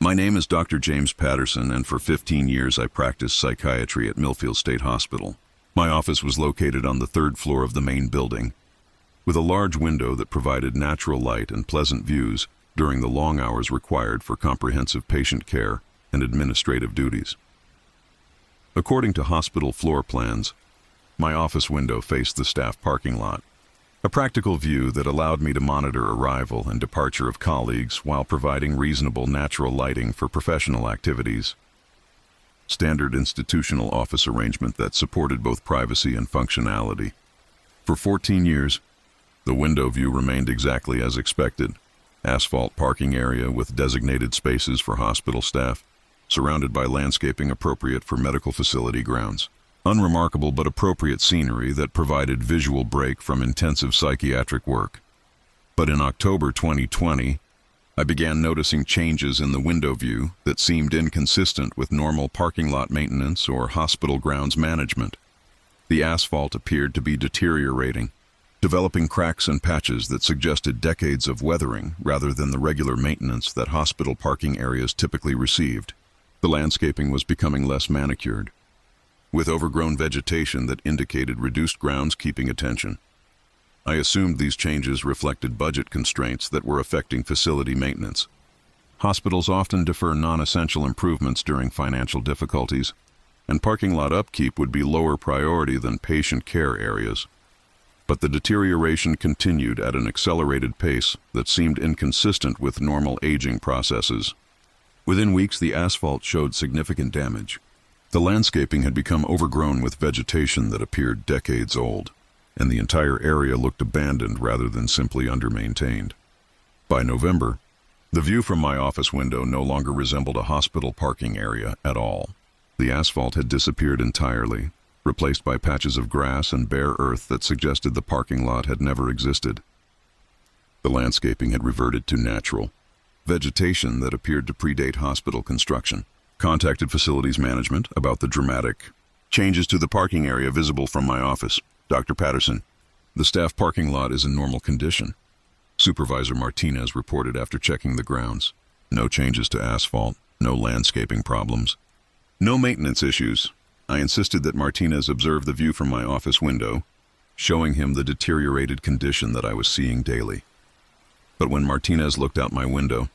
My name is Dr. James Patterson, and for 15 years I practiced psychiatry at Millfield State Hospital. My office was located on the third floor of the main building, with a large window that provided natural light and pleasant views during the long hours required for comprehensive patient care and administrative duties. According to hospital floor plans, my office window faced the staff parking lot, a practical view that allowed me to monitor arrival and departure of colleagues while providing reasonable natural lighting for professional activities. Standard institutional office arrangement that supported both privacy and functionality. For 14 years, the window view remained exactly as expected. Asphalt parking area with designated spaces for hospital staff, surrounded by landscaping appropriate for medical facility grounds. Unremarkable but appropriate scenery that provided visual break from intensive psychiatric work. But in October 2020, I began noticing changes in the window view that seemed inconsistent with normal parking lot maintenance or hospital grounds management. The asphalt appeared to be deteriorating, developing cracks and patches that suggested decades of weathering rather than the regular maintenance that hospital parking areas typically received. The landscaping was becoming less manicured, with overgrown vegetation that indicated reduced groundskeeping attention. I assumed these changes reflected budget constraints that were affecting facility maintenance. Hospitals often defer non-essential improvements during financial difficulties, and parking lot upkeep would be lower priority than patient care areas. But the deterioration continued at an accelerated pace that seemed inconsistent with normal aging processes. Within weeks, the asphalt showed significant damage. The landscaping had become overgrown with vegetation that appeared decades old, and the entire area looked abandoned rather than simply under-maintained. By November, the view from my office window no longer resembled a hospital parking area at all. The asphalt had disappeared entirely, replaced by patches of grass and bare earth that suggested the parking lot had never existed. The landscaping had reverted to natural vegetation that appeared to predate hospital construction. Contacted facilities management about the dramatic changes to the parking area visible from my office. Dr. Patterson, the staff parking lot is in normal condition. Supervisor Martinez reported after checking the grounds. No changes to asphalt, no landscaping problems, no maintenance issues. I insisted that Martinez observe the view from my office window, showing him the deteriorated condition that I was seeing daily. But when Martinez looked out my window,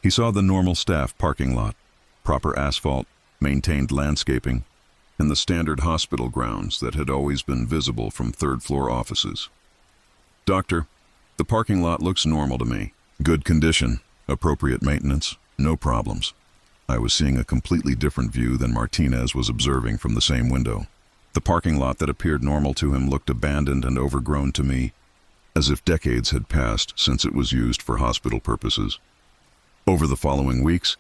he saw the normal staff parking lot, proper asphalt, maintained landscaping, and the standard hospital grounds that had always been visible from third-floor offices. Doctor, the parking lot looks normal to me. Good condition, appropriate maintenance, no problems. I was seeing a completely different view than Martinez was observing from the same window. The parking lot that appeared normal to him looked abandoned and overgrown to me, as if decades had passed since it was used for hospital purposes. Over the following weeks,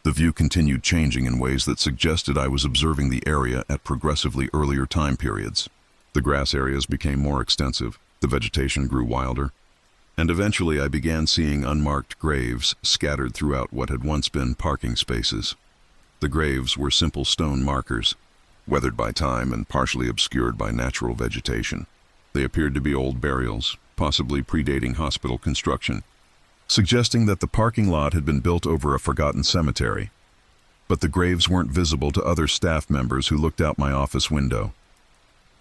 the view continued changing in ways that suggested I was observing the area at progressively earlier time periods. The grass areas became more extensive, the vegetation grew wilder, and eventually I began seeing unmarked graves scattered throughout what had once been parking spaces. The graves were simple stone markers, weathered by time and partially obscured by natural vegetation. They appeared to be old burials, possibly predating hospital construction, suggesting that the parking lot had been built over a forgotten cemetery. But the graves weren't visible to other staff members who looked out my office window.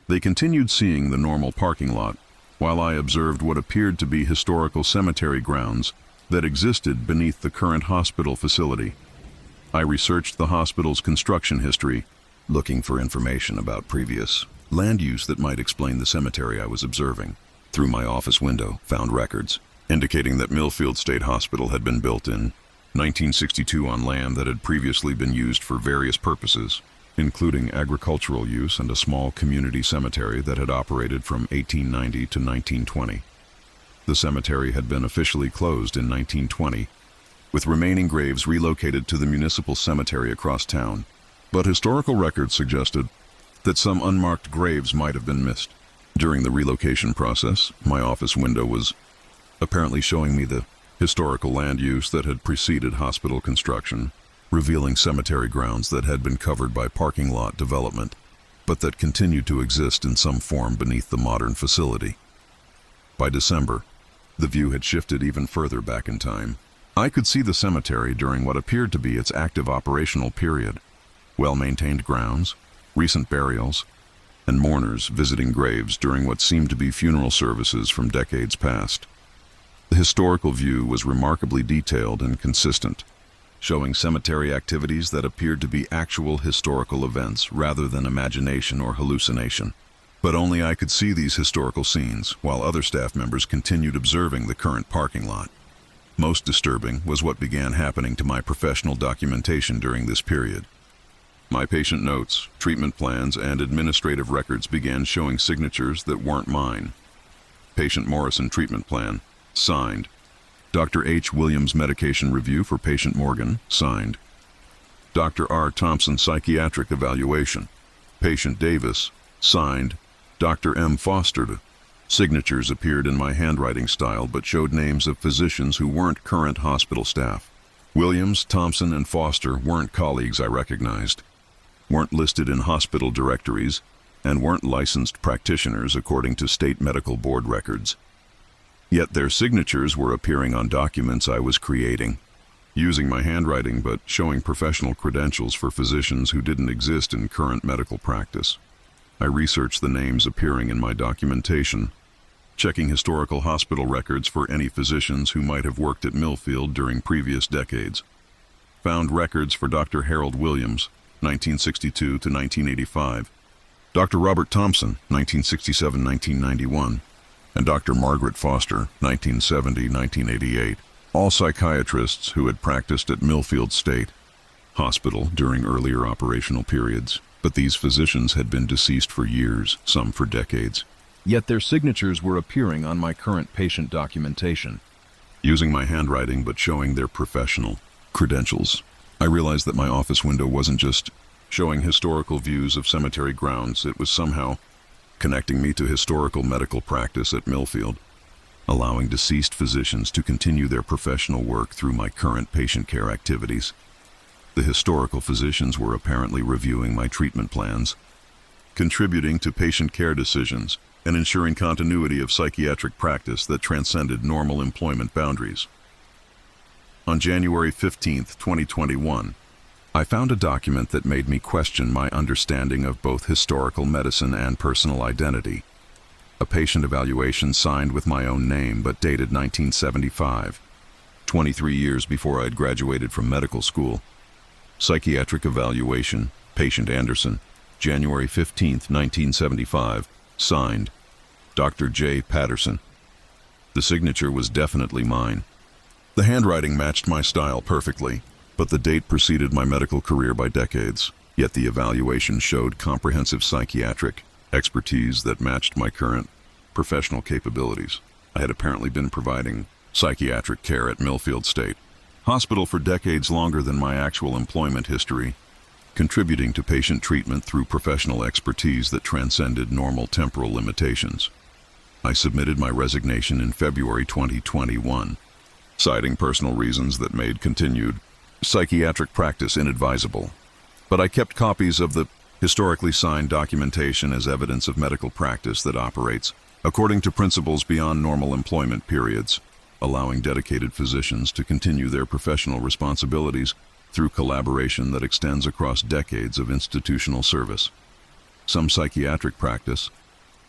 They continued seeing the normal parking lot, while I observed what appeared to be historical cemetery grounds that existed beneath the current hospital facility. I researched the hospital's construction history, looking for information about previous land use that might explain the cemetery I was observing. Through my office window, found records indicating that Millfield State Hospital had been built in 1962 on land that had previously been used for various purposes, including agricultural use and a small community cemetery that had operated from 1890 to 1920. The cemetery had been officially closed in 1920, with remaining graves relocated to the municipal cemetery across town, but historical records suggested that some unmarked graves might have been missed. During the relocation process, my office window was apparently showing me the historical land use that had preceded hospital construction, revealing cemetery grounds that had been covered by parking lot development, but that continued to exist in some form beneath the modern facility. By December, the view had shifted even further back in time. I could see the cemetery during what appeared to be its active operational period. Well-maintained grounds, recent burials, and mourners visiting graves during what seemed to be funeral services from decades past. The historical view was remarkably detailed and consistent, showing cemetery activities that appeared to be actual historical events rather than imagination or hallucination. But only I could see these historical scenes, while other staff members continued observing the current parking lot. Most disturbing was what began happening to my professional documentation during this period. My patient notes, treatment plans, and administrative records began showing signatures that weren't mine. Patient Morrison treatment plan, signed. Dr. H. Williams medication review for patient Morgan, signed. Dr. R. Thompson psychiatric evaluation. Patient Davis, signed. Dr. M. Foster. Signatures appeared in my handwriting style but showed names of physicians who weren't current hospital staff. Williams, Thompson, and Foster weren't colleagues I recognized, weren't listed in hospital directories, and weren't licensed practitioners according to state medical board records. Yet their signatures were appearing on documents I was creating, using my handwriting but showing professional credentials for physicians who didn't exist in current medical practice. I researched the names appearing in my documentation, checking historical hospital records for any physicians who might have worked at Millfield during previous decades. Found records for Dr. Harold Williams, 1962 to 1985, Dr. Robert Thompson, 1967-1991, and Dr. Margaret Foster, 1970-1988, all psychiatrists who had practiced at Millfield State Hospital during earlier operational periods. But these physicians had been deceased for years, some for decades. Yet their signatures were appearing on my current patient documentation. Using my handwriting but showing their professional credentials, I realized that my office window wasn't just showing historical views of cemetery grounds, it was somehow connecting me to historical medical practice at Millfield, allowing deceased physicians to continue their professional work through my current patient care activities. The historical physicians were apparently reviewing my treatment plans, contributing to patient care decisions, and ensuring continuity of psychiatric practice that transcended normal employment boundaries. On January 15, 2021, I found a document that made me question my understanding of both historical medicine and personal identity. A patient evaluation signed with my own name but dated 1975, 23 years before I had graduated from medical school. Psychiatric evaluation, patient Anderson, January 15, 1975, signed, Dr. J. Patterson. The signature was definitely mine. The handwriting matched my style perfectly, but the date preceded my medical career by decades, yet the evaluation showed comprehensive psychiatric expertise that matched my current professional capabilities. I had apparently been providing psychiatric care at Millfield State Hospital for decades longer than my actual employment history, contributing to patient treatment through professional expertise that transcended normal temporal limitations. I submitted my resignation in February 2021, citing personal reasons that made continued psychiatric practice inadvisable. But I kept copies of the historically signed documentation as evidence of medical practice that operates according to principles beyond normal employment periods, allowing dedicated physicians to continue their professional responsibilities through collaboration that extends across decades of institutional service. Some psychiatric practice,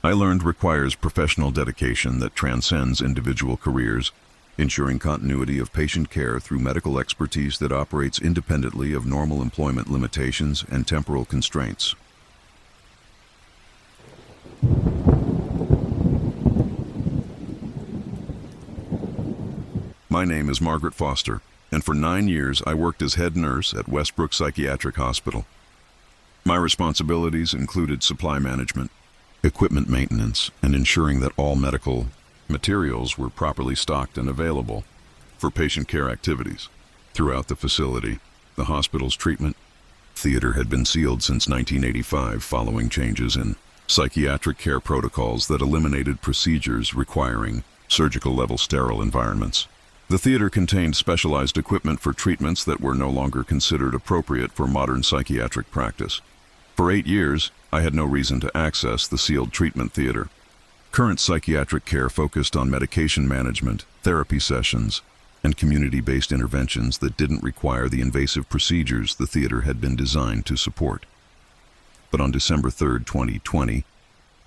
I learned, requires professional dedication that transcends individual careers, ensuring continuity of patient care through medical expertise that operates independently of normal employment limitations and temporal constraints. My name is Margaret Foster, and for 9 years I worked as head nurse at Westbrook Psychiatric Hospital. My responsibilities included supply management, equipment maintenance, and ensuring that all medical materials were properly stocked and available for patient care activities. Throughout the facility, the hospital's treatment theater had been sealed since 1985 following changes in psychiatric care protocols that eliminated procedures requiring surgical-level sterile environments. The theater contained specialized equipment for treatments that were no longer considered appropriate for modern psychiatric practice. For 8 years, I had no reason to access the sealed treatment theater. Current psychiatric care focused on medication management, therapy sessions, and community-based interventions that didn't require the invasive procedures the theater had been designed to support. But on December 3, 2020,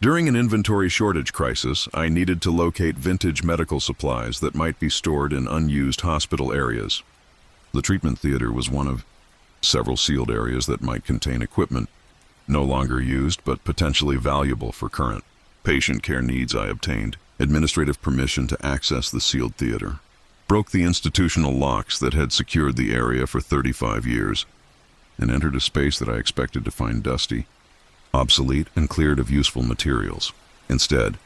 during an inventory shortage crisis, I needed to locate vintage medical supplies that might be stored in unused hospital areas. The treatment theater was one of several sealed areas that might contain equipment no longer used but potentially valuable for current patient care needs. I obtained administrative permission to access the sealed theater, broke the institutional locks that had secured the area for 35 years, and entered a space that I expected to find dusty, obsolete, and cleared of useful materials. Instead,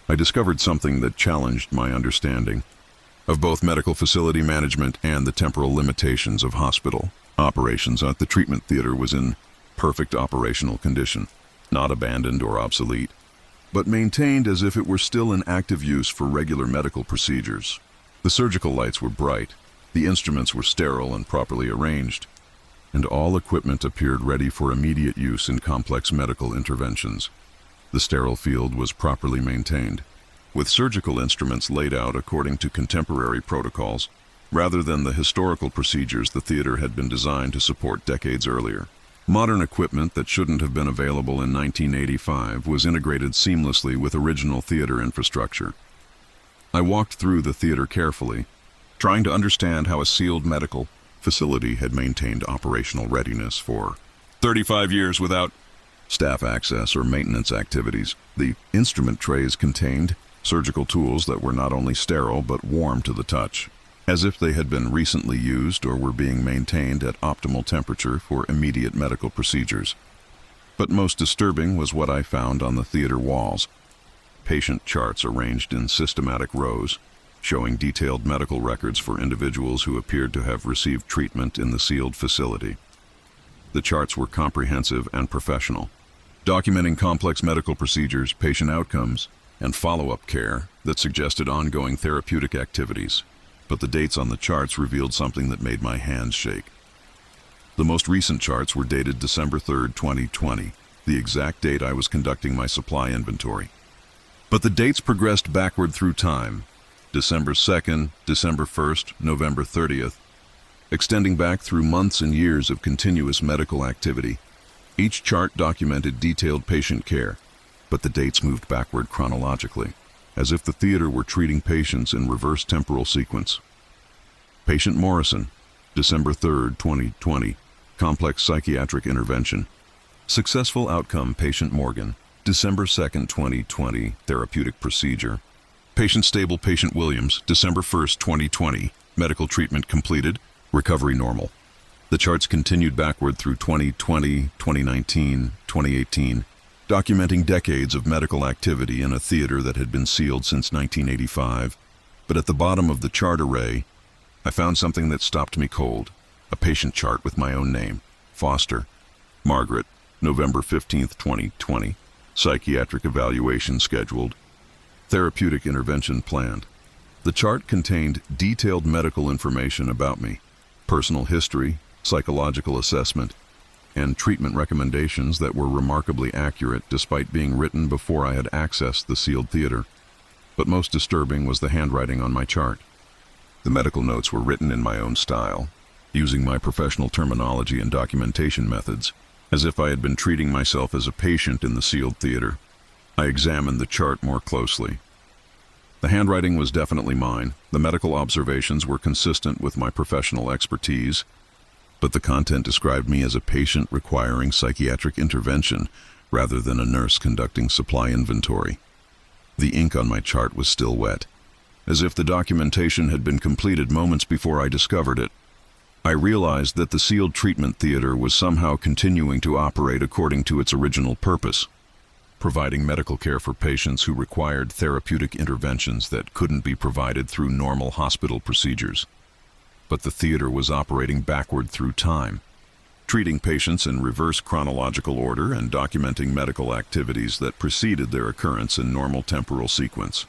I discovered something that challenged my understanding of both medical facility management and the temporal limitations of hospital operations. The treatment theater was in perfect operational condition, not abandoned or obsolete, but maintained as if it were still in active use for regular medical procedures. The surgical lights were bright, the instruments were sterile and properly arranged, and all equipment appeared ready for immediate use in complex medical interventions. The sterile field was properly maintained, with surgical instruments laid out according to contemporary protocols, rather than the historical procedures the theater had been designed to support decades earlier. Modern equipment that shouldn't have been available in 1985 was integrated seamlessly with original theater infrastructure. I walked through the theater carefully, trying to understand how a sealed medical facility had maintained operational readiness for 35 years without staff access or maintenance activities. The instrument trays contained surgical tools that were not only sterile but warm to the touch, as if they had been recently used or were being maintained at optimal temperature for immediate medical procedures. But most disturbing was what I found on the theater walls. Patient charts arranged in systematic rows, showing detailed medical records for individuals who appeared to have received treatment in the sealed facility. The charts were comprehensive and professional, documenting complex medical procedures, patient outcomes, and follow-up care that suggested ongoing therapeutic activities. But the dates on the charts revealed something that made my hands shake. The most recent charts were dated December 3, 2020, the exact date I was conducting my supply inventory. But the dates progressed backward through time: December 2nd, December 1st, November 30th, extending back through months and years of continuous medical activity. Each chart documented detailed patient care, but the dates moved backward chronologically, as if the theater were treating patients in reverse temporal sequence. Patient Morrison, December 3, 2020, complex psychiatric intervention. Successful outcome. Patient Morgan, December 2, 2020, therapeutic procedure. Patient stable. Patient Williams, December 1, 2020, medical treatment completed, recovery normal. The charts continued backward through 2020, 2019, 2018, documenting decades of medical activity in a theater that had been sealed since 1985. But at the bottom of the chart array, I found something that stopped me cold: a patient chart with my own name. Foster, Margaret, November 15, 2020, psychiatric evaluation scheduled, therapeutic intervention planned. The chart contained detailed medical information about me, personal history, psychological assessment, and treatment recommendations that were remarkably accurate despite being written before I had accessed the sealed theater. But most disturbing was the handwriting on my chart. The medical notes were written in my own style, using my professional terminology and documentation methods, as if I had been treating myself as a patient in the sealed theater. I examined the chart more closely. The handwriting was definitely mine. The medical observations were consistent with my professional expertise, but the content described me as a patient requiring psychiatric intervention rather than a nurse conducting supply inventory. The ink on my chart was still wet, as if the documentation had been completed moments before I discovered it. I realized that the sealed treatment theater was somehow continuing to operate according to its original purpose, providing medical care for patients who required therapeutic interventions that couldn't be provided through normal hospital procedures. But the theater was operating backward through time, treating patients in reverse chronological order and documenting medical activities that preceded their occurrence in normal temporal sequence.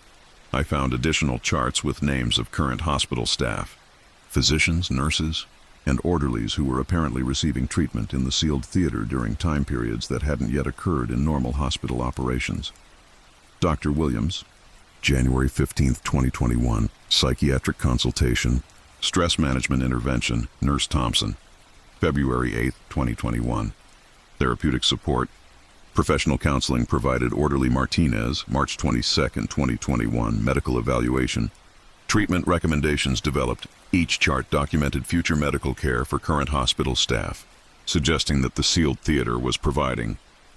I found additional charts with names of current hospital staff, physicians, nurses, and orderlies who were apparently receiving treatment in the sealed theater during time periods that hadn't yet occurred in normal hospital operations. Dr. Williams, January 15, 2021, psychiatric consultation, Stress Management Intervention, Nurse Thompson. February 8, 2021. Therapeutic Support. Professional Counseling provided Orderly Martinez, March 22, 2021. Medical Evaluation. Treatment recommendations developed. Each chart documented future medical care for current hospital staff, suggesting that the sealed theater was providing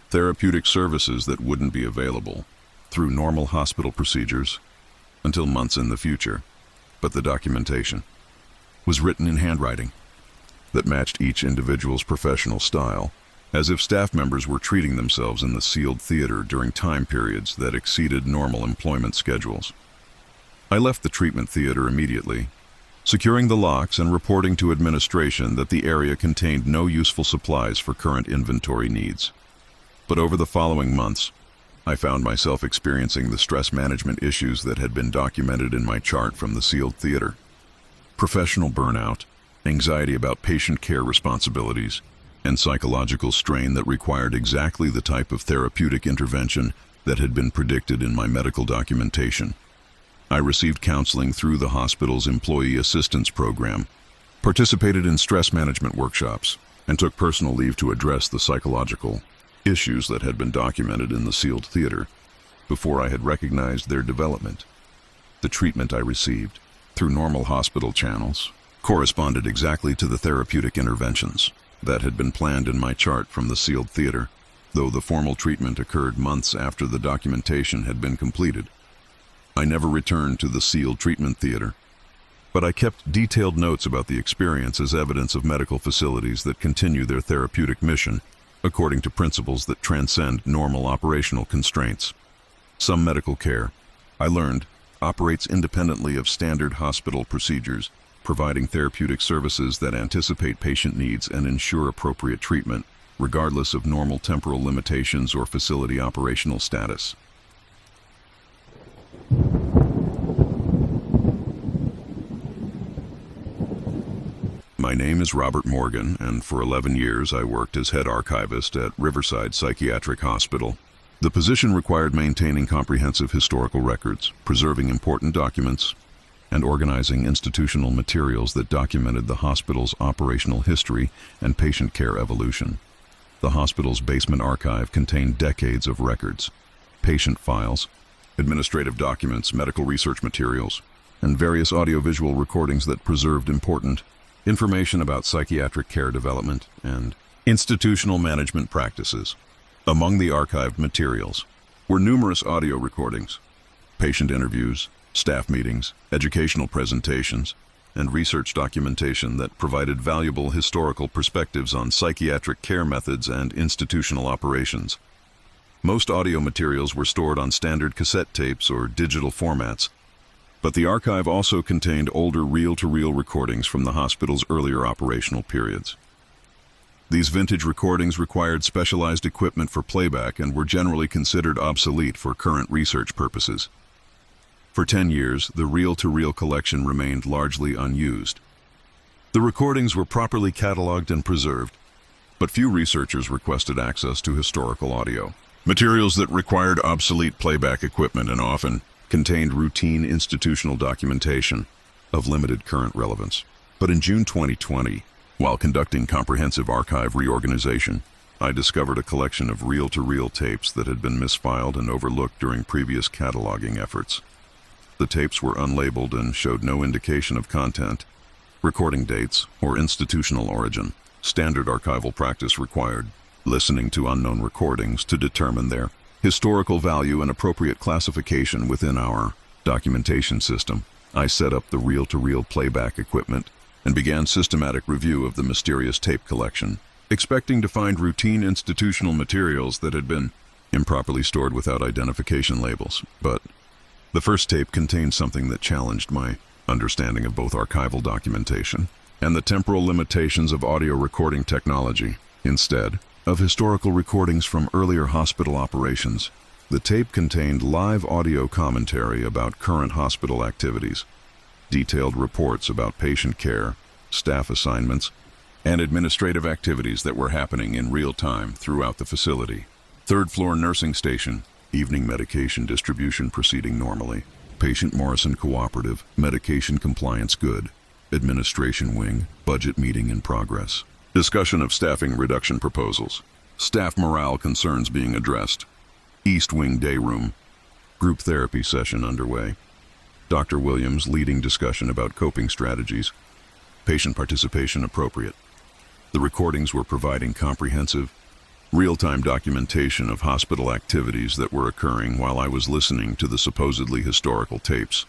therapeutic services that wouldn't be available through normal hospital procedures until months in the future. But the documentation was written in handwriting that matched each individual's professional style, as if staff members were treating themselves in the sealed theater during time periods that exceeded normal employment schedules. I left the treatment theater immediately, securing the locks and reporting to administration that the area contained no useful supplies for current inventory needs. But over the following months, I found myself experiencing the stress management issues that had been documented in my chart from the sealed theater. Professional burnout, anxiety about patient care responsibilities, and psychological strain that required exactly the type of therapeutic intervention that had been predicted in my medical documentation. I received counseling through the hospital's employee assistance program, participated in stress management workshops, and took personal leave to address the psychological issues that had been documented in the sealed theater before I had recognized their development. The treatment I received, through normal hospital channels, corresponded exactly to the therapeutic interventions that had been planned in my chart from the sealed theater, though the formal treatment occurred months after the documentation had been completed. I never returned to the sealed treatment theater, but I kept detailed notes about the experience as evidence of medical facilities that continue their therapeutic mission according to principles that transcend normal operational constraints. Some medical care, I learned, operates independently of standard hospital procedures, providing therapeutic services that anticipate patient needs and ensure appropriate treatment, regardless of normal temporal limitations or facility operational status. My name is Robert Morgan, and for 11 years I worked as head archivist at Riverside Psychiatric Hospital. The position required maintaining comprehensive historical records, preserving important documents, and organizing institutional materials that documented the hospital's operational history and patient care evolution. The hospital's basement archive contained decades of records, patient files, administrative documents, medical research materials, and various audiovisual recordings that preserved important information about psychiatric care development and institutional management practices. Among the archived materials were numerous audio recordings, patient interviews, staff meetings, educational presentations, and research documentation that provided valuable historical perspectives on psychiatric care methods and institutional operations. Most audio materials were stored on standard cassette tapes or digital formats, but the archive also contained older reel-to-reel recordings from the hospital's earlier operational periods. These vintage recordings required specialized equipment for playback and were generally considered obsolete for current research purposes. For 10 years, the reel-to-reel collection remained largely unused. The recordings were properly cataloged and preserved, but few researchers requested access to historical audio. Materials that required obsolete playback equipment and often contained routine institutional documentation of limited current relevance. But in June 2020, while conducting comprehensive archive reorganization, I discovered a collection of reel-to-reel tapes that had been misfiled and overlooked during previous cataloging efforts. The tapes were unlabeled and showed no indication of content, recording dates, or institutional origin. Standard archival practice required listening to unknown recordings to determine their historical value and appropriate classification within our documentation system. I set up the reel-to-reel playback equipment and began systematic review of the mysterious tape collection, expecting to find routine institutional materials that had been improperly stored without identification labels. But the first tape contained something that challenged my understanding of both archival documentation and the temporal limitations of audio recording technology. Instead of historical recordings from earlier hospital operations, the tape contained live audio commentary about current hospital activities, detailed reports about patient care, staff assignments, and administrative activities that were happening in real time throughout the facility. Third floor nursing station, evening medication distribution proceeding normally. Patient Morrison cooperative, medication compliance good. Administration Wing, budget meeting in progress. Discussion of staffing reduction proposals. Staff morale concerns being addressed. East Wing Day Room. Group therapy session underway. Dr. Williams leading discussion about coping strategies. Patient participation appropriate. The recordings were providing comprehensive, real-time documentation of hospital activities that were occurring while I was listening to the supposedly historical tapes.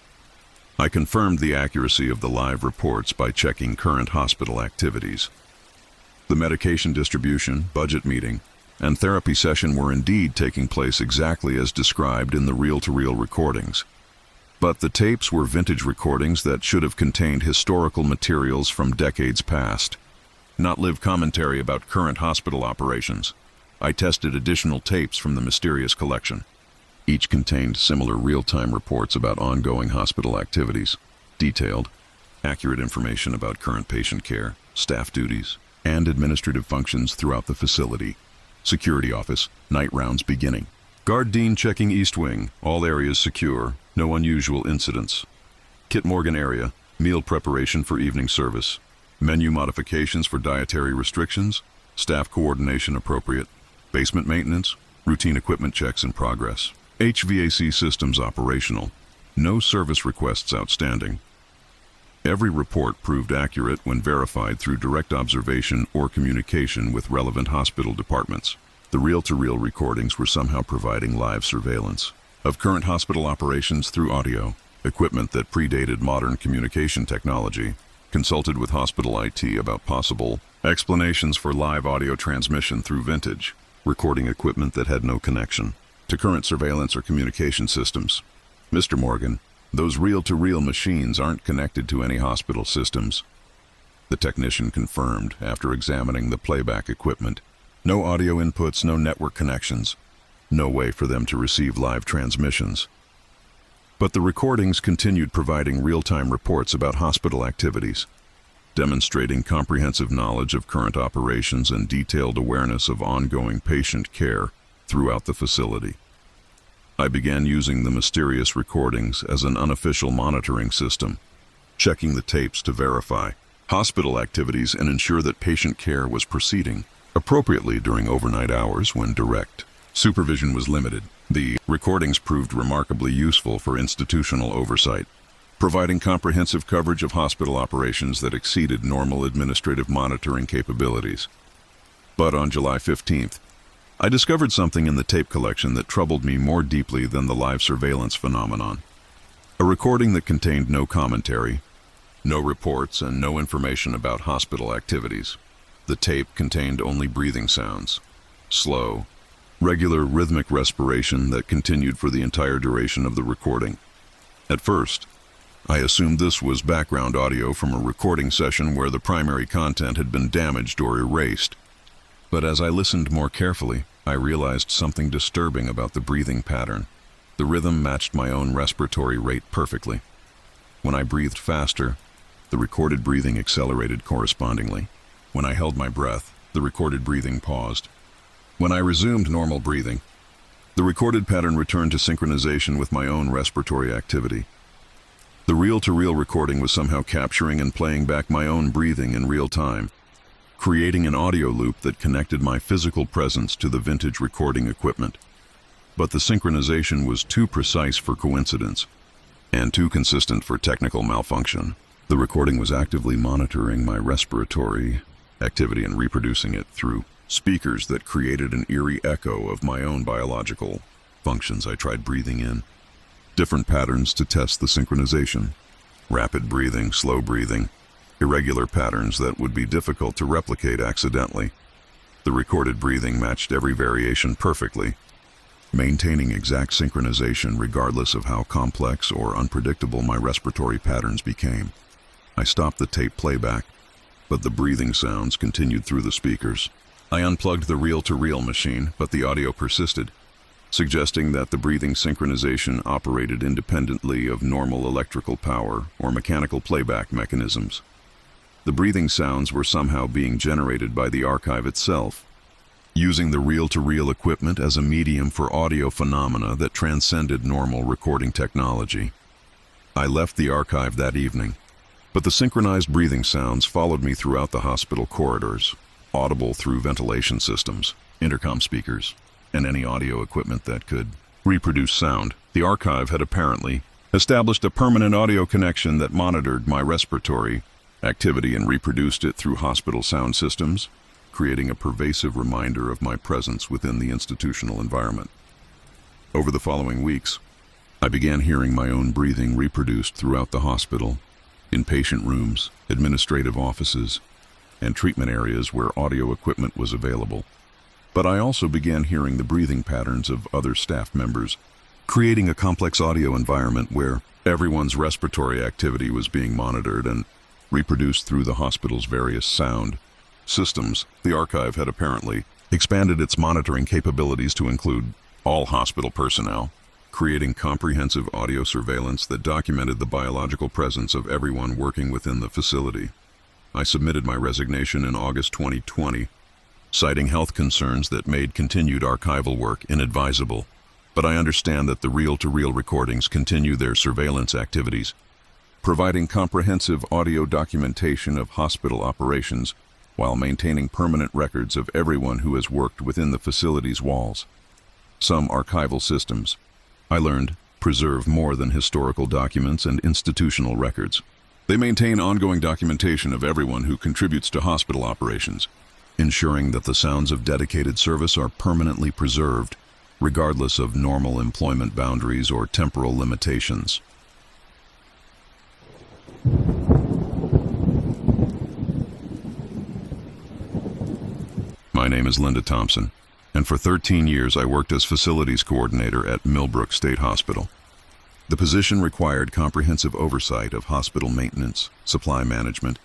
I confirmed the accuracy of the live reports by checking current hospital activities. The medication distribution, budget meeting, and therapy session were indeed taking place exactly as described in the reel-to-reel recordings. But the tapes were vintage recordings that should have contained historical materials from decades past, not live commentary about current hospital operations. I tested additional tapes from the mysterious collection. Each contained similar real-time reports about ongoing hospital activities, detailed, accurate information about current patient care, staff duties, and administrative functions throughout the facility. Security office, night rounds beginning. Guard Dean checking East Wing, all areas secure, no unusual incidents. Kit Morgan area, meal preparation for evening service. Menu modifications for dietary restrictions, staff coordination appropriate. Basement maintenance, routine equipment checks in progress. HVAC systems operational. No service requests outstanding. Every report proved accurate when verified through direct observation or communication with relevant hospital departments. The reel-to-reel recordings were somehow providing live surveillance of current hospital operations through audio, equipment that predated modern communication technology, consulted with hospital IT about possible explanations for live audio transmission through vintage, recording equipment that had no connection to current surveillance or communication systems. Mr. Morgan, those reel-to-reel machines aren't connected to any hospital systems. The technician confirmed after examining the playback equipment. No audio inputs, no network connections. No way for them to receive live transmissions. But the recordings continued providing real-time reports about hospital activities, demonstrating comprehensive knowledge of current operations and detailed awareness of ongoing patient care throughout the facility. I began using the mysterious recordings as an unofficial monitoring system, checking the tapes to verify hospital activities and ensure that patient care was proceeding appropriately during overnight hours when direct supervision was limited. The recordings proved remarkably useful for institutional oversight, providing comprehensive coverage of hospital operations that exceeded normal administrative monitoring capabilities. But on July 15th, I discovered something in the tape collection that troubled me more deeply than the live surveillance phenomenon. A recording that contained no commentary, no reports, and no information about hospital activities. The tape contained only breathing sounds, slow, regular rhythmic respiration that continued for the entire duration of the recording. At first, I assumed this was background audio from a recording session where the primary content had been damaged or erased. But as I listened more carefully, I realized something disturbing about the breathing pattern. The rhythm matched my own respiratory rate perfectly. When I breathed faster, the recorded breathing accelerated correspondingly. When I held my breath, the recorded breathing paused. When I resumed normal breathing, the recorded pattern returned to synchronization with my own respiratory activity. The reel-to-reel recording was somehow capturing and playing back my own breathing in real time, creating an audio loop that connected my physical presence to the vintage recording equipment. But the synchronization was too precise for coincidence, and too consistent for technical malfunction. The recording was actively monitoring my respiratory activity and reproducing it through speakers that created an eerie echo of my own biological functions. I tried breathing in different patterns to test the synchronization. Rapid breathing, slow breathing, irregular patterns that would be difficult to replicate accidentally. The recorded breathing matched every variation perfectly, maintaining exact synchronization regardless of how complex or unpredictable my respiratory patterns became. I stopped the tape playback, but the breathing sounds continued through the speakers. I unplugged the reel-to-reel machine, but the audio persisted, suggesting that the breathing synchronization operated independently of normal electrical power or mechanical playback mechanisms. The breathing sounds were somehow being generated by the archive itself, using the reel-to-reel equipment as a medium for audio phenomena that transcended normal recording technology. I left the archive that evening, But the synchronized breathing sounds followed me throughout the hospital corridors, audible through ventilation systems, intercom speakers, and any audio equipment that could reproduce sound. The archive had apparently established a permanent audio connection that monitored my respiratory activity and reproduced it through hospital sound systems, creating a pervasive reminder of my presence within the institutional environment. Over the following weeks, I began hearing my own breathing reproduced throughout the hospital, in patient rooms, administrative offices, and treatment areas where audio equipment was available. But I also began hearing the breathing patterns of other staff members, creating a complex audio environment where everyone's respiratory activity was being monitored and reproduced through the hospital's various sound systems. The archive had apparently expanded its monitoring capabilities to include all hospital personnel, creating comprehensive audio surveillance that documented the biological presence of everyone working within the facility. I submitted my resignation in August 2020, citing health concerns that made continued archival work inadvisable. But I understand that the reel-to-reel recordings continue their surveillance activities, providing comprehensive audio documentation of hospital operations while maintaining permanent records of everyone who has worked within the facility's walls. Some archival systems, I learned, preserve more than historical documents and institutional records. They maintain ongoing documentation of everyone who contributes to hospital operations, ensuring that the sounds of dedicated service are permanently preserved, regardless of normal employment boundaries or temporal limitations. My name is Linda Thompson, and for 13 years I worked as facilities coordinator at Millbrook State Hospital. The position required comprehensive oversight of hospital maintenance, supply management,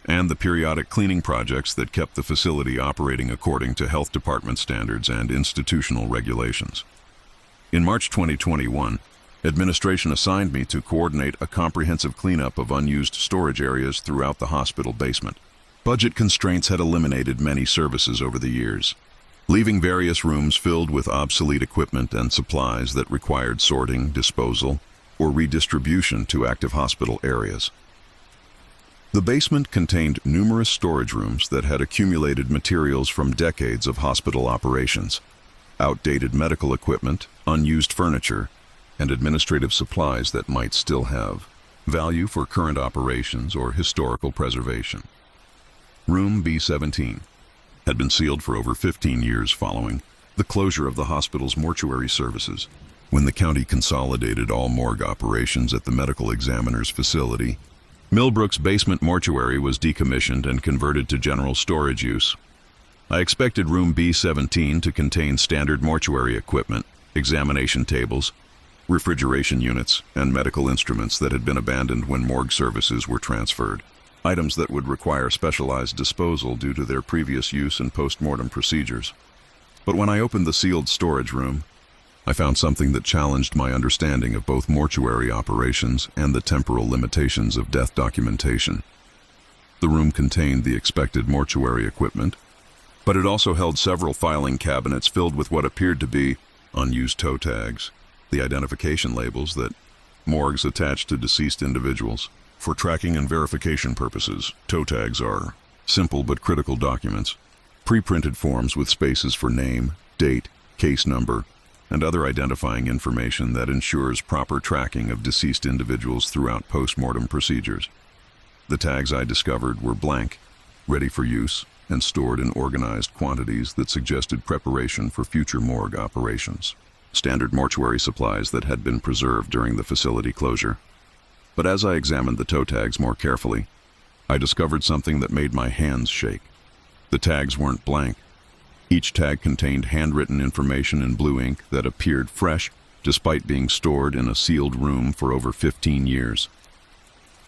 and the periodic cleaning projects that kept the facility operating according to health department standards and institutional regulations. In March 2021, administration assigned me to coordinate a comprehensive cleanup of unused storage areas throughout the hospital basement. Budget constraints had eliminated many services over the years, leaving various rooms filled with obsolete equipment and supplies that required sorting, disposal, or redistribution to active hospital areas. The basement contained numerous storage rooms that had accumulated materials from decades of hospital operations, outdated medical equipment, unused furniture, and administrative supplies that might still have value for current operations or historical preservation. Room B17 had been sealed for over 15 years following the closure of the hospital's mortuary services. When the county consolidated all morgue operations at the medical examiner's facility, Millbrook's basement mortuary was decommissioned and converted to general storage use. I expected room B17 to contain standard mortuary equipment, examination tables, refrigeration units, and medical instruments that had been abandoned when morgue services were transferred. Items that would require specialized disposal due to their previous use and post-mortem procedures. But when I opened the sealed storage room, I found something that challenged my understanding of both mortuary operations and the temporal limitations of death documentation. The room contained the expected mortuary equipment, but it also held several filing cabinets filled with what appeared to be unused toe tags, the identification labels that morgues attach to deceased individuals. For tracking and verification purposes, toe tags are simple but critical documents, pre-printed forms with spaces for name, date, case number, and other identifying information that ensures proper tracking of deceased individuals throughout post-mortem procedures. The tags I discovered were blank, ready for use, and stored in organized quantities that suggested preparation for future morgue operations. Standard mortuary supplies that had been preserved during the facility closure. But as I examined the toe tags more carefully, I discovered something that made my hands shake. The tags weren't blank. Each tag contained handwritten information in blue ink that appeared fresh despite being stored in a sealed room for over 15 years.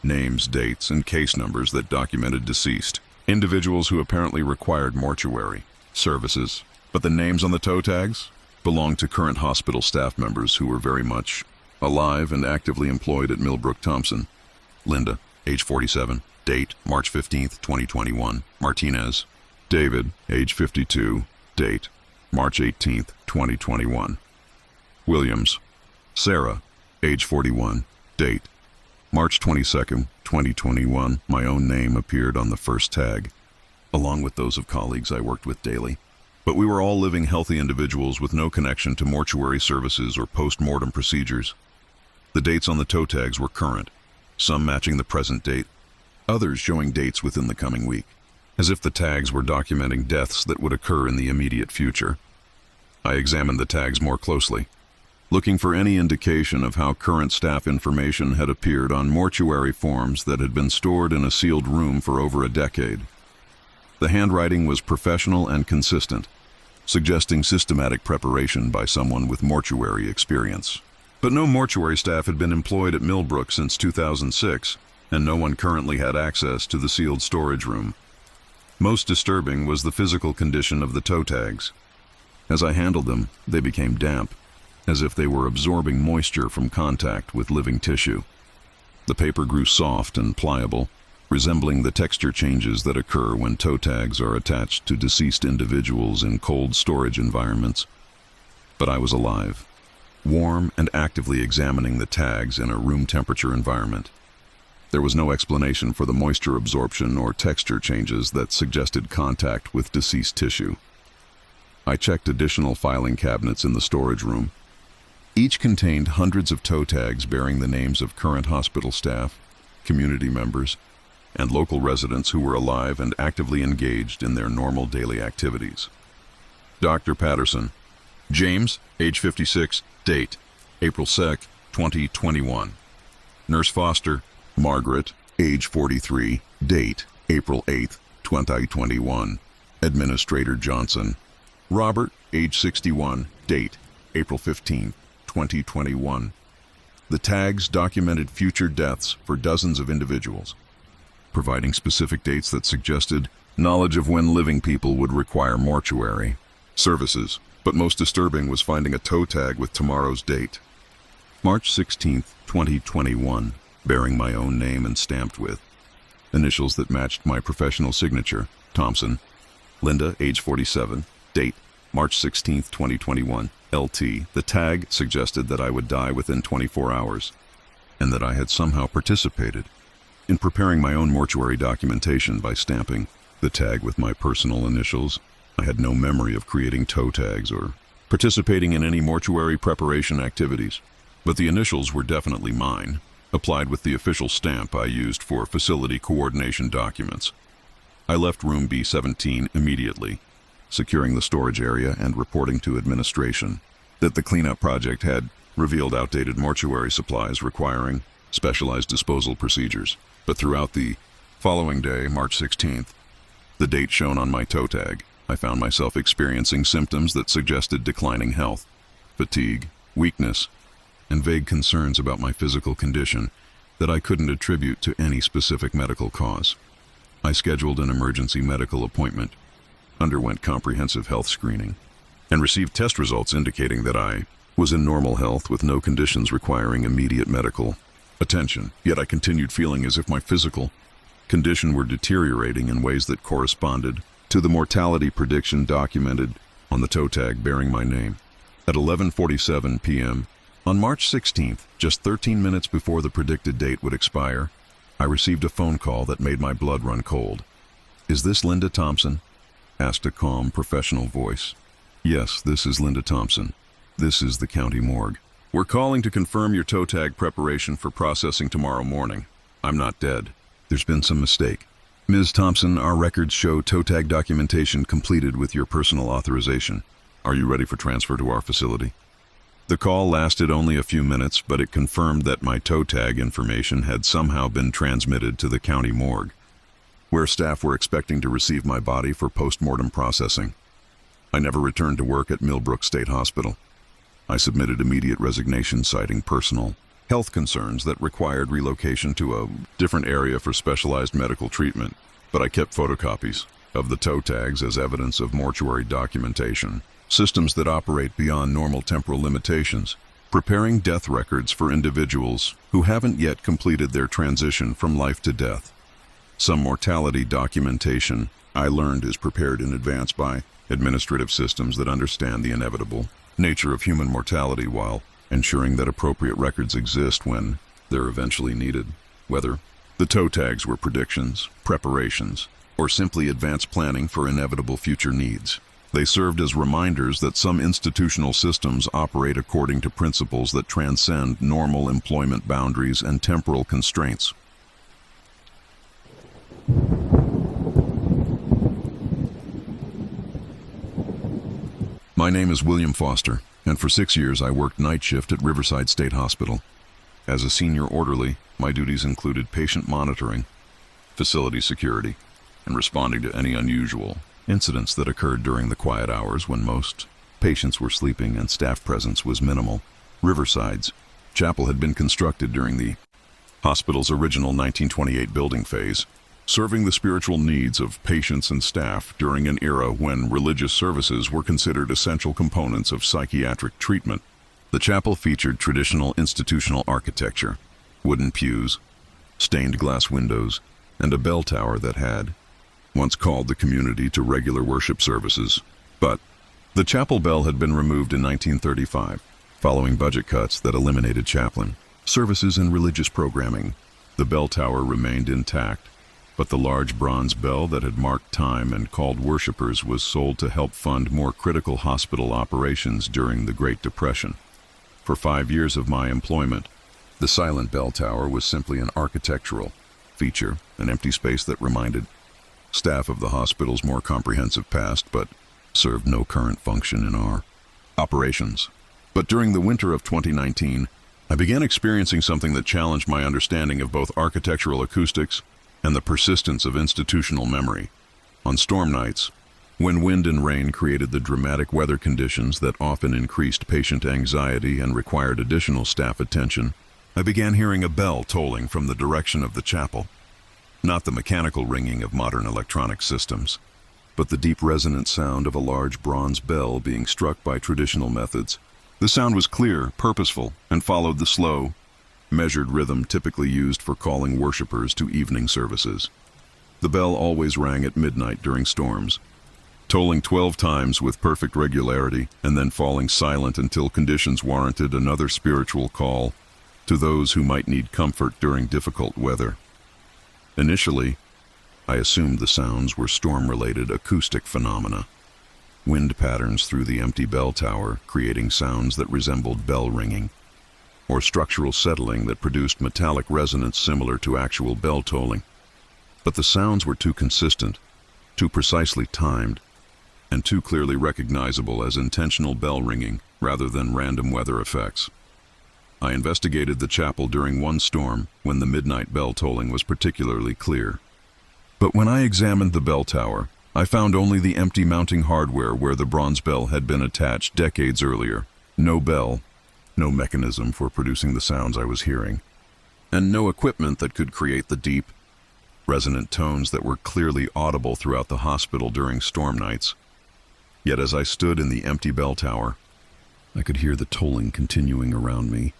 Names, dates, and case numbers that documented deceased individuals who apparently required mortuary services. But the names on the toe tags belonged to current hospital staff members who were very much alive and actively employed at Millbrook. Thompson, Linda, age 47, date March 15, 2021. Martinez, David, age 52, date March 18, 2021. Williams, Sarah, age 41, date March 22nd, 2021, my own name appeared on the first tag, along with those of colleagues I worked with daily. But we were all living, healthy individuals with no connection to mortuary services or post-mortem procedures. The dates on the toe tags were current, some matching the present date, others showing dates within the coming week, as if the tags were documenting deaths that would occur in the immediate future. I examined the tags more closely, looking for any indication of how current staff information had appeared on mortuary forms that had been stored in a sealed room for over a decade. The handwriting was professional and consistent, suggesting systematic preparation by someone with mortuary experience. But no mortuary staff had been employed at Millbrook since 2006, and no one currently had access to the sealed storage room. Most disturbing was the physical condition of the toe tags. As I handled them, they became damp, as if they were absorbing moisture from contact with living tissue. The paper grew soft and pliable, resembling the texture changes that occur when toe tags are attached to deceased individuals in cold storage environments. But I was alive, warm and actively examining the tags in a room temperature environment. There was no explanation for the moisture absorption or texture changes that suggested contact with deceased tissue. I checked additional filing cabinets in the storage room. Each contained hundreds of toe tags bearing the names of current hospital staff, community members, and local residents who were alive and actively engaged in their normal daily activities. Dr. Patterson, James, age 56, date, April 2nd, 2021. Nurse Foster, Margaret, age 43, date, April 8th, 2021. Administrator Johnson, Robert, age 61, date, April 15th, 2021. The tags documented future deaths for dozens of individuals, providing specific dates that suggested knowledge of when living people would require mortuary services. But most disturbing was finding a toe tag with tomorrow's date, March 16th, 2021, bearing my own name and stamped with initials that matched my professional signature, Thompson. Linda, age 47, date, March 16th, 2021, LT. The tag suggested that I would die within 24 hours, and that I had somehow participated in preparing my own mortuary documentation by stamping the tag with my personal initials. I had no memory of creating toe tags or participating in any mortuary preparation activities, but the initials were definitely mine, applied with the official stamp I used for facility coordination documents. I left room B17 immediately, securing the storage area and reporting to administration that the cleanup project had revealed outdated mortuary supplies requiring specialized disposal procedures. But throughout the following day, March 16th, the date shown on my toe tag, I found myself experiencing symptoms that suggested declining health, fatigue, weakness, and vague concerns about my physical condition that I couldn't attribute to any specific medical cause. I scheduled an emergency medical appointment, underwent comprehensive health screening, and received test results indicating that I was in normal health with no conditions requiring immediate medical attention. Yet I continued feeling as if my physical condition were deteriorating in ways that corresponded to the mortality prediction documented on the toe tag bearing my name. At 11:47 p.m. on March 16th, just 13 minutes before the predicted date would expire, I received a phone call that made my blood run cold. "Is this Linda Thompson?" asked a calm, professional voice. "Yes, this is Linda Thompson. This is the county morgue. We're calling to confirm your toe tag preparation for processing tomorrow morning. I'm not dead. There's been some mistake. Ms. Thompson, our records show toe tag documentation completed with your personal authorization. Are you ready for transfer to our facility?" The call lasted only a few minutes, but it confirmed that my toe tag information had somehow been transmitted to the county morgue, where staff were expecting to receive my body for post-mortem processing. I never returned to work at Millbrook State Hospital. I submitted immediate resignation citing personal health concerns that required relocation to a different area for specialized medical treatment, but I kept photocopies of the toe tags as evidence of mortuary documentation, systems that operate beyond normal temporal limitations, preparing death records for individuals who haven't yet completed their transition from life to death. Some mortality documentation, I learned, is prepared in advance by administrative systems that understand the inevitable nature of human mortality while ensuring that appropriate records exist when they're eventually needed, whether the toe tags were predictions, preparations, or simply advanced planning for inevitable future needs. They served as reminders that some institutional systems operate according to principles that transcend normal employment boundaries and temporal constraints. My name is William Foster, and for 6 years I worked night shift at Riverside State Hospital. As a senior orderly, my duties included patient monitoring, facility security, and responding to any unusual incidents that occurred during the quiet hours when most patients were sleeping and staff presence was minimal. Riverside's chapel had been constructed during the hospital's original 1928 building phase, serving the spiritual needs of patients and staff during an era when religious services were considered essential components of psychiatric treatment. The chapel featured traditional institutional architecture, wooden pews, stained glass windows, and a bell tower that had once called the community to regular worship services. But the chapel bell had been removed in 1935, following budget cuts that eliminated chaplain services and religious programming. The bell tower remained intact, but the large bronze bell that had marked time and called worshipers was sold to help fund more critical hospital operations during the Great Depression. For 5 years of my employment, the silent bell tower was simply an architectural feature, an empty space that reminded staff of the hospital's more comprehensive past, but served no current function in our operations. But during the winter of 2019, I began experiencing something that challenged my understanding of both architectural acoustics and the persistence of institutional memory. On storm nights, when wind and rain created the dramatic weather conditions that often increased patient anxiety and required additional staff attention, I began hearing a bell tolling from the direction of the chapel. Not the mechanical ringing of modern electronic systems, but the deep resonant sound of a large bronze bell being struck by traditional methods. The sound was clear, purposeful, and followed the slow, measured rhythm typically used for calling worshipers to evening services. The bell always rang at midnight during storms, tolling 12 times with perfect regularity and then falling silent until conditions warranted another spiritual call to those who might need comfort during difficult weather. Initially, I assumed the sounds were storm-related acoustic phenomena, wind patterns through the empty bell tower creating sounds that resembled bell ringing, or structural settling that produced metallic resonance similar to actual bell tolling. But the sounds were too consistent, too precisely timed, and too clearly recognizable as intentional bell ringing rather than random weather effects. I investigated the chapel during one storm when the midnight bell tolling was particularly clear. But when I examined the bell tower, I found only the empty mounting hardware where the bronze bell had been attached decades earlier. No bell, no mechanism for producing the sounds I was hearing, and no equipment that could create the deep, resonant tones that were clearly audible throughout the hospital during storm nights. Yet as I stood in the empty bell tower, I could hear the tolling continuing around me,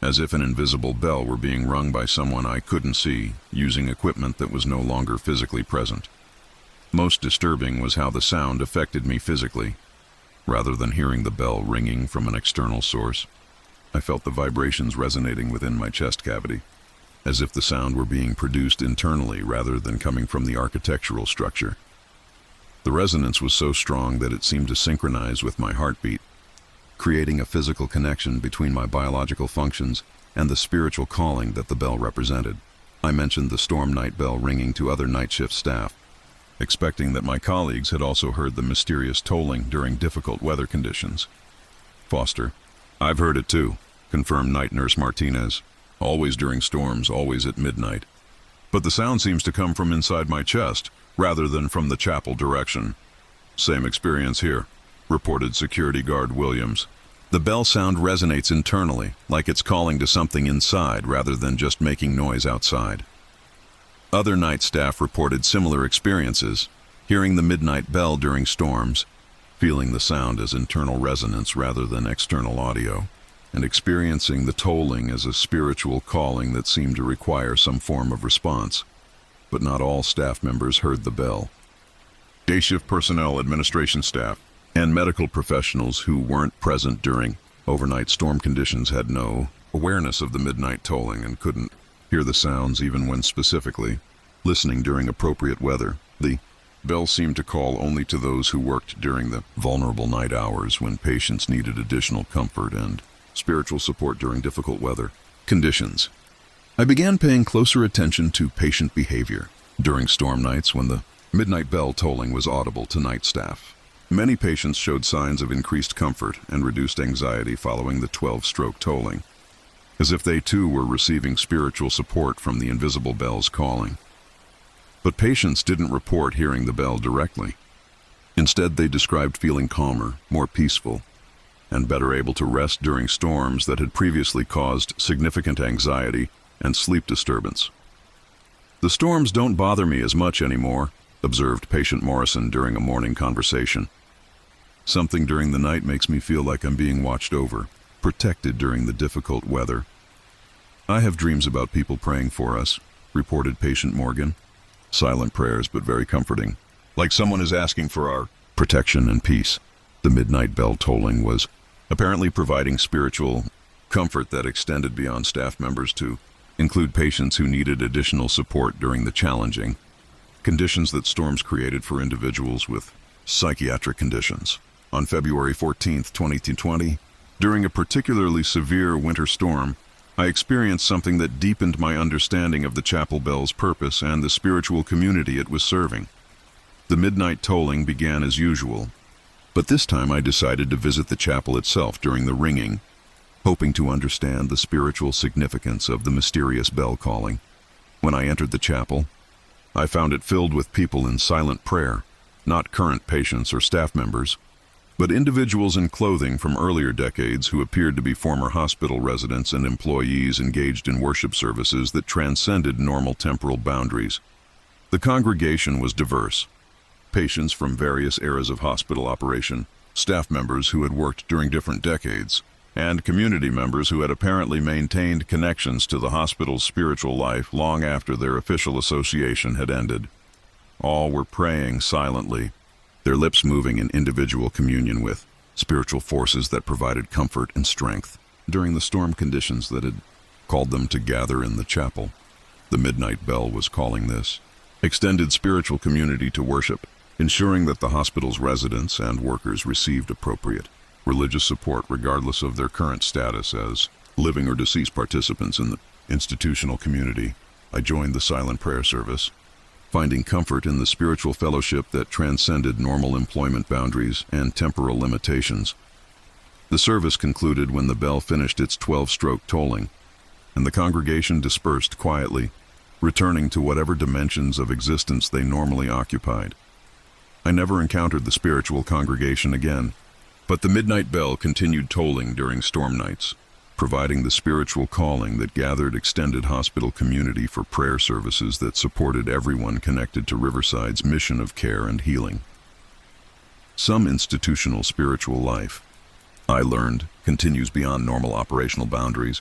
as if an invisible bell were being rung by someone I couldn't see, using equipment that was no longer physically present. Most disturbing was how the sound affected me physically. Rather than hearing the bell ringing from an external source, I felt the vibrations resonating within my chest cavity, as if the sound were being produced internally rather than coming from the architectural structure. The resonance was so strong that it seemed to synchronize with my heartbeat, creating a physical connection between my biological functions and the spiritual calling that the bell represented. I mentioned the storm night bell ringing to other night shift staff, expecting that my colleagues had also heard the mysterious tolling during difficult weather conditions. Foster: "I've heard it too," confirmed night nurse Martinez. "Always during storms, always at midnight. But the sound seems to come from inside my chest, rather than from the chapel direction." "Same experience here," reported security guard Williams. "The bell sound resonates internally, like it's calling to something inside rather than just making noise outside." Other night staff reported similar experiences, hearing the midnight bell during storms, feeling the sound as internal resonance rather than external audio, and experiencing the tolling as a spiritual calling that seemed to require some form of response. But not all staff members heard the bell. Day shift personnel, administration staff, and medical professionals who weren't present during overnight storm conditions had no awareness of the midnight tolling and couldn't hear the sounds even when specifically listening during appropriate weather. The bell seemed to call only to those who worked during the vulnerable night hours when patients needed additional comfort and spiritual support during difficult weather conditions. I began paying closer attention to patient behavior during storm nights when the midnight bell tolling was audible to night staff. Many patients showed signs of increased comfort and reduced anxiety following the 12-stroke tolling, as if they too were receiving spiritual support from the invisible bells calling. But patients didn't report hearing the bell directly. Instead, they described feeling calmer, more peaceful, and better able to rest during storms that had previously caused significant anxiety and sleep disturbance. "The storms don't bother me as much anymore," observed patient Morrison during a morning conversation. "Something during the night makes me feel like I'm being watched over, protected during the difficult weather. I have dreams about people praying for us," reported patient Morgan. "Silent prayers, but very comforting. Like someone is asking for our protection and peace." The midnight bell tolling was apparently providing spiritual comfort that extended beyond staff members to include patients who needed additional support during the challenging conditions that storms created for individuals with psychiatric conditions. On February 14, 2020, during a particularly severe winter storm, I experienced something that deepened my understanding of the chapel bell's purpose and the spiritual community it was serving. The midnight tolling began as usual, but this time I decided to visit the chapel itself during the ringing, hoping to understand the spiritual significance of the mysterious bell calling. When I entered the chapel, I found it filled with people in silent prayer, not current patients or staff members, but individuals in clothing from earlier decades who appeared to be former hospital residents and employees engaged in worship services that transcended normal temporal boundaries. The congregation was diverse. Patients from various eras of hospital operation, staff members who had worked during different decades, and community members who had apparently maintained connections to the hospital's spiritual life long after their official association had ended. All were praying silently, their lips moving in individual communion with spiritual forces that provided comfort and strength during the storm conditions that had called them to gather in the chapel. The midnight bell was calling this extended spiritual community to worship, ensuring that the hospital's residents and workers received appropriate religious support regardless of their current status as living or deceased participants in the institutional community. I joined the silent prayer service, finding comfort in the spiritual fellowship that transcended normal employment boundaries and temporal limitations. The service concluded when the bell finished its 12-stroke tolling, and the congregation dispersed quietly, returning to whatever dimensions of existence they normally occupied. I never encountered the spiritual congregation again, but the midnight bell continued tolling during storm nights, providing the spiritual calling that gathered extended hospital community for prayer services that supported everyone connected to Riverside's mission of care and healing. Some institutional spiritual life, I learned, continues beyond normal operational boundaries,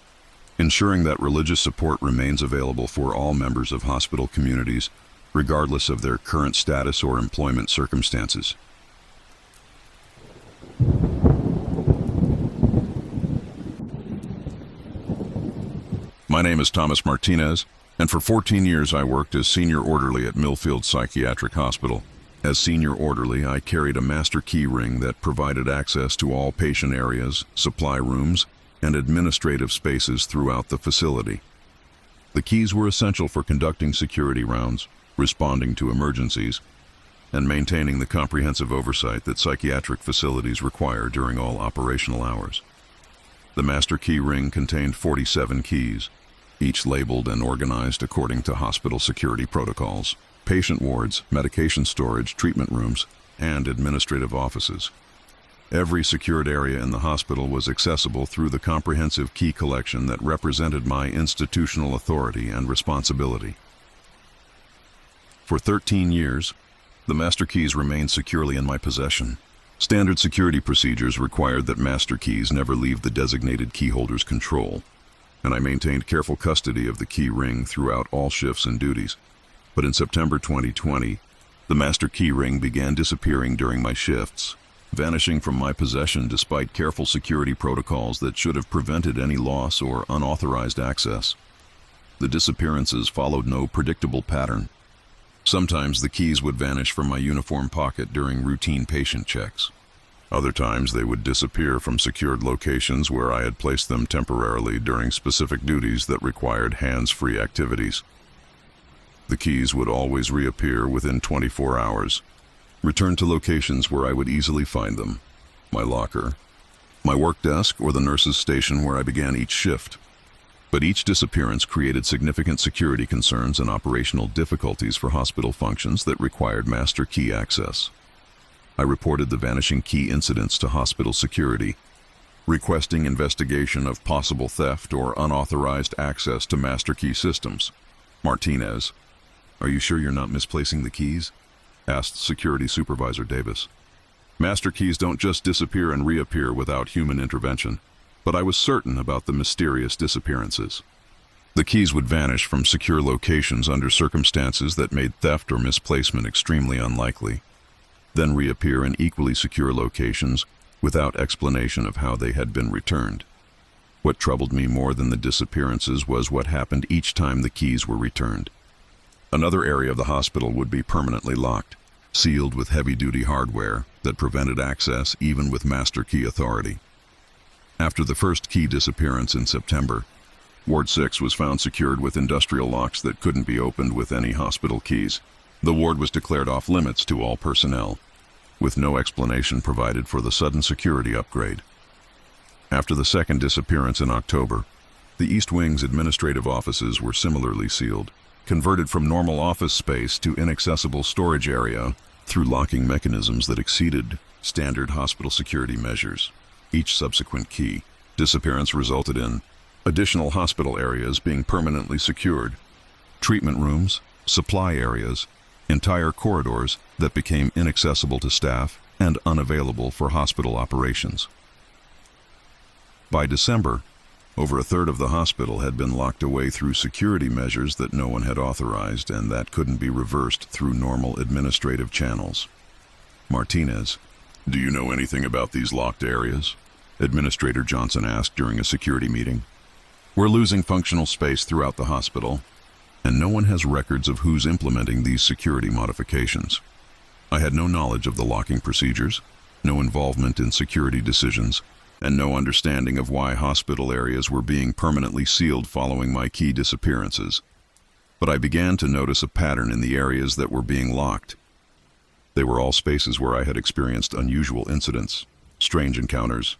ensuring that religious support remains available for all members of hospital communities, regardless of their current status or employment circumstances. My name is Thomas Martinez, and for 14 years I worked as senior orderly at Millfield Psychiatric Hospital. As senior orderly, I carried a master key ring that provided access to all patient areas, supply rooms, and administrative spaces throughout the facility. The keys were essential for conducting security rounds, responding to emergencies, and maintaining the comprehensive oversight that psychiatric facilities require during all operational hours. The master key ring contained 47 keys, each labeled and organized according to hospital security protocols, patient wards, medication storage, treatment rooms, and administrative offices. Every secured area in the hospital was accessible through the comprehensive key collection that represented my institutional authority and responsibility. For 13 years, the master keys remained securely in my possession. Standard security procedures required that master keys never leave the designated key holder's control, and I maintained careful custody of the key ring throughout all shifts and duties. But in September 2020, the master key ring began disappearing during my shifts, vanishing from my possession despite careful security protocols that should have prevented any loss or unauthorized access. The disappearances followed no predictable pattern. Sometimes the keys would vanish from my uniform pocket during routine patient checks. Other times they would disappear from secured locations where I had placed them temporarily during specific duties that required hands-free activities. The keys would always reappear within 24 hours, return to locations where I would easily find them: my locker, my work desk, or the nurse's station where I began each shift. But each disappearance created significant security concerns and operational difficulties for hospital functions that required master key access. I reported the vanishing key incidents to hospital security, requesting investigation of possible theft or unauthorized access to master key systems. "Martinez, are you sure you're not misplacing the keys?" asked Security Supervisor Davis. "Master keys don't just disappear and reappear without human intervention, but I was certain about the mysterious disappearances. The keys would vanish from secure locations under circumstances that made theft or misplacement extremely unlikely, then reappear in equally secure locations without explanation of how they had been returned. What troubled me more than the disappearances was what happened each time the keys were returned. Another area of the hospital would be permanently locked, sealed with heavy-duty hardware that prevented access even with master key authority. After the first key disappearance in September, Ward 6 was found secured with industrial locks that couldn't be opened with any hospital keys. The ward was declared off-limits to all personnel, with no explanation provided for the sudden security upgrade. After the second disappearance in October, the East Wing's administrative offices were similarly sealed, converted from normal office space to inaccessible storage area through locking mechanisms that exceeded standard hospital security measures. Each subsequent key disappearance resulted in additional hospital areas being permanently secured, treatment rooms, supply areas, entire corridors that became inaccessible to staff and unavailable for hospital operations. By December, over a third of the hospital had been locked away through security measures that no one had authorized and that couldn't be reversed through normal administrative channels. "Martinez, do you know anything about these locked areas?" Administrator Johnson asked during a security meeting. "We're losing functional space throughout the hospital, and no one has records of who's implementing these security modifications. I had no knowledge of the locking procedures, no involvement in security decisions, and no understanding of why hospital areas were being permanently sealed following my key disappearances. But I began to notice a pattern in the areas that were being locked. They were all spaces where I had experienced unusual incidents, strange encounters,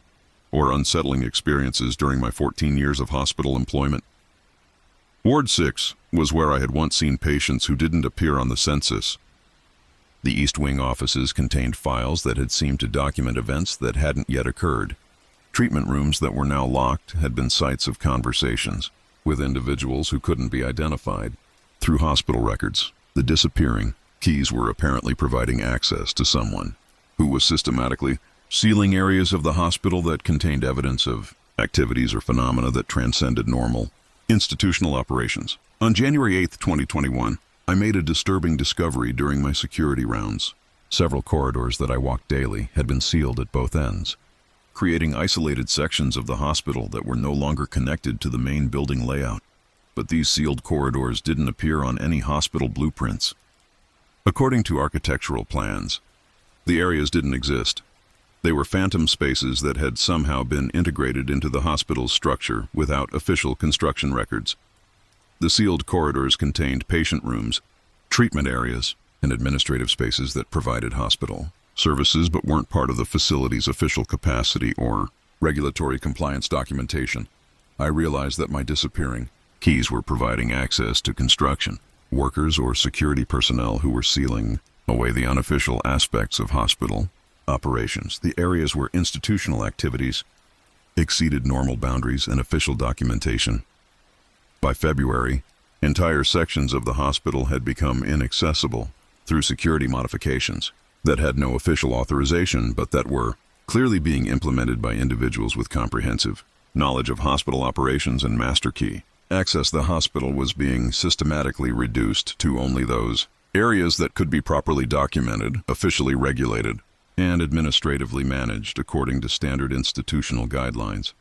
or unsettling experiences during my 14 years of hospital employment. Ward 6 was where I had once seen patients who didn't appear on the census. The East Wing offices contained files that had seemed to document events that hadn't yet occurred. Treatment rooms that were now locked had been sites of conversations with individuals who couldn't be identified. Through hospital records, the disappearing keys were apparently providing access to someone who was systematically sealing areas of the hospital that contained evidence of activities or phenomena that transcended normal institutional operations. On January 8, 2021, I made a disturbing discovery during my security rounds. Several corridors that I walked daily had been sealed at both ends, creating isolated sections of the hospital that were no longer connected to the main building layout. But these sealed corridors didn't appear on any hospital blueprints. According to architectural plans, the areas didn't exist. They were phantom spaces that had somehow been integrated into the hospital's structure without official construction records. The sealed corridors contained patient rooms, treatment areas, and administrative spaces that provided hospital services but weren't part of the facility's official capacity or regulatory compliance documentation. I realized that my disappearing keys were providing access to construction workers or security personnel who were sealing away the unofficial aspects of hospital operations. The areas where institutional activities exceeded normal boundaries and official documentation. By February, entire sections of the hospital had become inaccessible through security modifications that had no official authorization but that were clearly being implemented by individuals with comprehensive knowledge of hospital operations and master key access. The hospital was being systematically reduced to only those areas that could be properly documented, officially regulated, and administratively managed according to standard institutional guidelines.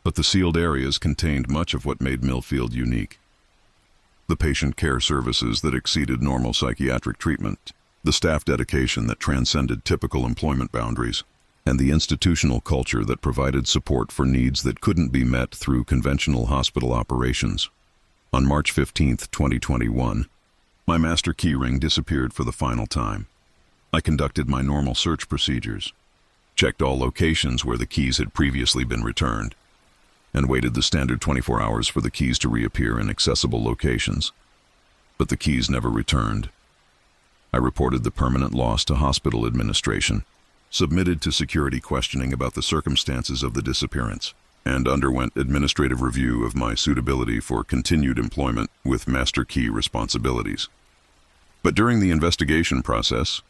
But the sealed areas contained much of what made Millfield unique. The patient care services that exceeded normal psychiatric treatment, the staff dedication that transcended typical employment boundaries, and the institutional culture that provided support for needs that couldn't be met through conventional hospital operations. On March 15, 2021, my master keyring disappeared for the final time. I conducted my normal search procedures, checked all locations where the keys had previously been returned, and waited the standard 24 hours for the keys to reappear in accessible locations. But the keys never returned. I reported the permanent loss to hospital administration, submitted to security questioning about the circumstances of the disappearance, and underwent administrative review of my suitability for continued employment with master key responsibilities. But during the investigation process,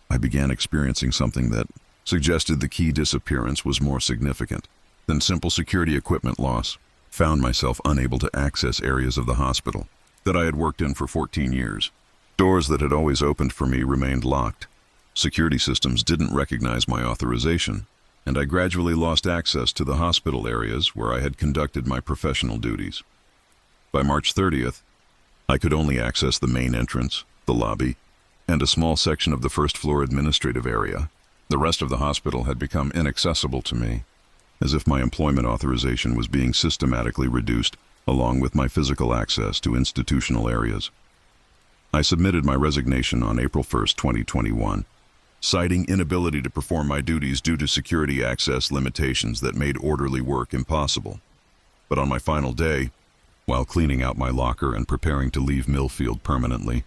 I began experiencing something that suggested the key disappearance was more significant than simple security equipment loss. Found myself unable to access areas of the hospital that I had worked in for 14 years. Doors that had always opened for me remained locked. Security systems didn't recognize my authorization, and I gradually lost access to the hospital areas where I had conducted my professional duties. By March 30th, I could only access the main entrance, the lobby, and a small section of the first floor administrative area. The rest of the hospital had become inaccessible to me, as if my employment authorization was being systematically reduced along with my physical access to institutional areas. I submitted my resignation on April 1, 2021, citing inability to perform my duties due to security access limitations that made orderly work impossible. But on my final day, while cleaning out my locker and preparing to leave Millfield permanently,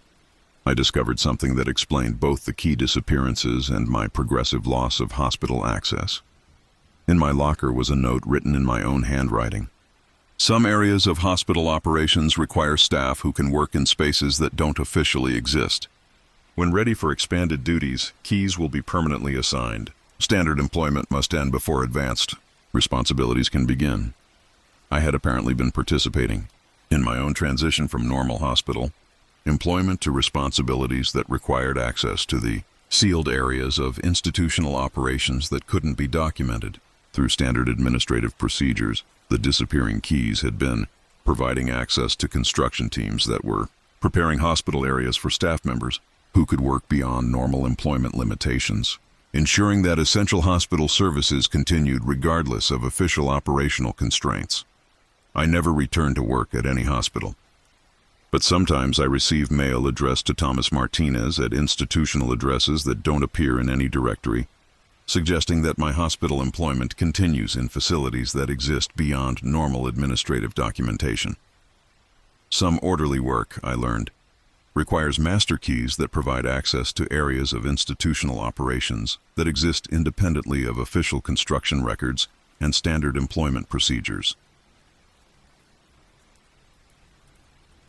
I discovered something that explained both the key disappearances and my progressive loss of hospital access. In my locker was a note written in my own handwriting. Some areas of hospital operations require staff who can work in spaces that don't officially exist. When ready for expanded duties, keys will be permanently assigned. Standard employment must end before advanced responsibilities can begin. I had apparently been participating in my own transition from normal hospital employment to responsibilities that required access to the sealed areas of institutional operations that couldn't be documented. Through standard administrative procedures, the disappearing keys had been providing access to construction teams that were preparing hospital areas for staff members who could work beyond normal employment limitations, ensuring that essential hospital services continued regardless of official operational constraints. I never returned to work at any hospital. But sometimes I receive mail addressed to Thomas Martinez at institutional addresses that don't appear in any directory, suggesting that my hospital employment continues in facilities that exist beyond normal administrative documentation. Some orderly work, I learned, requires master keys that provide access to areas of institutional operations that exist independently of official construction records and standard employment procedures.